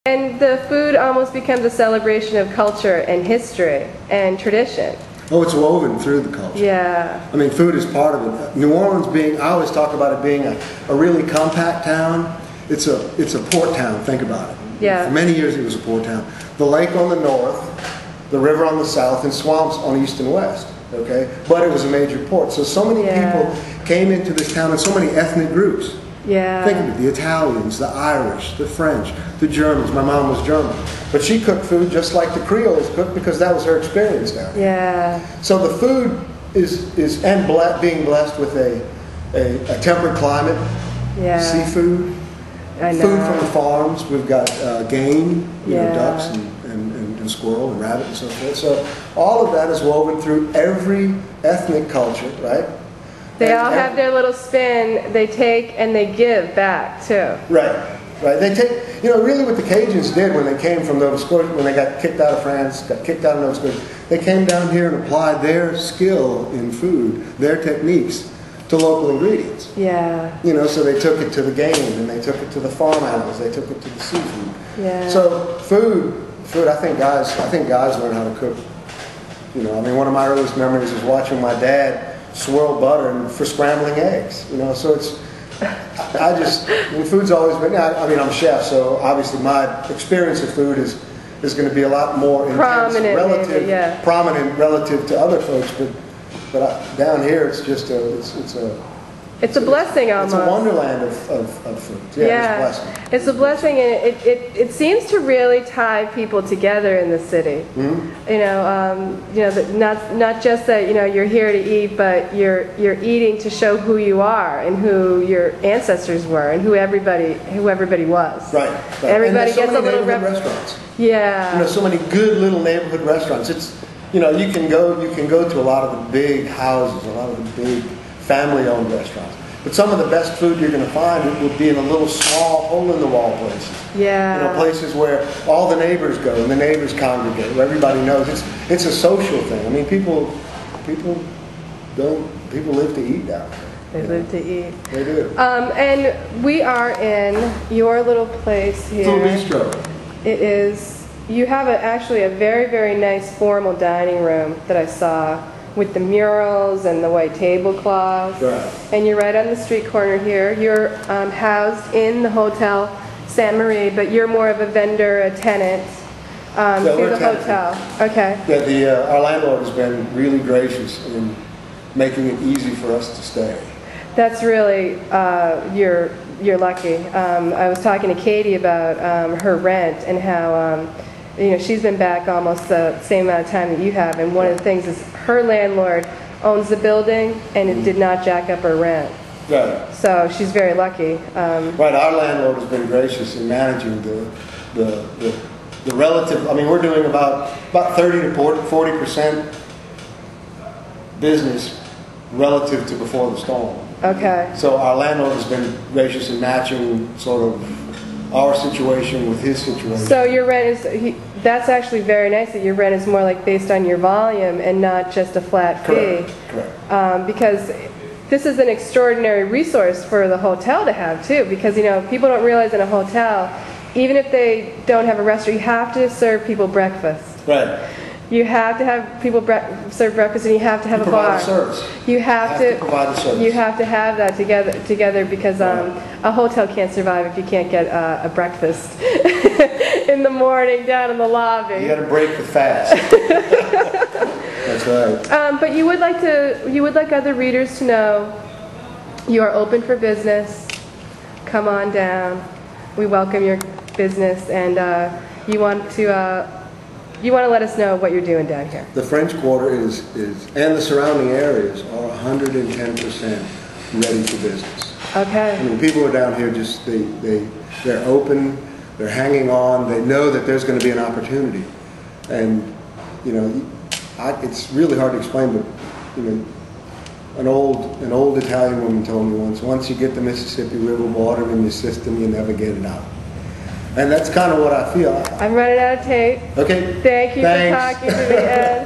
And the food almost becomes a celebration of culture and history and tradition. Oh, it's woven through the culture. Yeah. I mean, food is part of it. New Orleans being, I always talk about it being a really compact town. It's a port town, think about it. Yeah. For many years it was a port town. The lake on the north, the river on the south, and swamps on east and west. Okay? But it was a major port. So many people came into this town, and so many ethnic groups. Yeah. Think of it, the Italians, the Irish, the French, the Germans. My mom was German. But she cooked food just like the Creoles cooked because that was her experience down here. Yeah. So the food is being blessed with a temperate climate, seafood, food from the farms. We've got game, ducks and squirrel and rabbit and so forth. So all of that is woven through every ethnic culture, right? They all have their little spin. They take and they give back too. Right. They take, really what the Cajuns did when they came from Nova Scotia, when they got kicked out of France, got kicked out of Nova Scotia, they came down here and applied their skill in food, their techniques, to local ingredients. Yeah. So they took it to the game, and they took it to the farm animals, they took it to the seafood. Yeah. So food. I think guys learn how to cook. One of my earliest memories is watching my dad swirl butter for scrambling eggs. So it's. Food's always been. I'm a chef, so obviously my experience of food is going to be a lot more intense, prominent relative to other folks. But down here, it's just it's a blessing almost. It's a wonderland of food. Yeah, it's a blessing. It's a blessing, and it seems to really tie people together in the city. Mm-hmm. Not just that you're here to eat, but you're eating to show who you are and who your ancestors were and who everybody was. Right. Everybody and gets a little restaurants. Yeah. So many good little neighborhood restaurants. It's you can go to a lot of the big houses, a lot of the big family-owned restaurants. But some of the best food you're going to find would be in a little small, hole-in-the-wall places. Yeah. Places where all the neighbors go and the neighbors congregate, where everybody knows. It's a social thing. I mean, people live to eat down there. They live to eat. They do. And we are in your little place here. Bistro. It is. You have actually a very, very nice formal dining room that I saw, with the murals and the white tablecloths. Right. And you're right on the street corner here. You're housed in the Hotel Sainte Marie, but you're more of a vendor, a tenant through the hotel. Okay. Yeah, our landlord has been really gracious in making it easy for us to stay. That's really, you're lucky. I was talking to Katie about her rent and how she's been back almost the same amount of time that you have, and one of the things is her landlord owns the building and it did not jack up her rent. Right. So she's very lucky. Right. Our landlord has been gracious in managing the relative. We're doing about 30 to 40% business relative to before the storm. Okay. So our landlord has been gracious in matching sort of our situation with his situation. So your rent is, that's actually very nice that your rent is more like based on your volume and not just a flat fee. Correct. Because this is an extraordinary resource for the hotel to have too, because people don't realize in a hotel, even if they don't have a restaurant, you have to serve people breakfast. Right. You have to have people serve breakfast, and you have to have a bar. Service. You have to provide the service. You have to have that together because a hotel can't survive if you can't get a breakfast in the morning down in the lobby. You got to break the fast. That's right. But you would like other readers to know you are open for business. Come on down. We welcome your business, and you want to let us know what you're doing down here. The French Quarter is and the surrounding areas are 110% ready for business. Okay. People are down here they're open, they're hanging on, they know that there's going to be an opportunity. And, it's really hard to explain, but, an old Italian woman told me once you get the Mississippi River water in your system, you never get it out. And that's kind of what I feel. I'm running out of tape. Okay. Thank you for talking to me, Ed.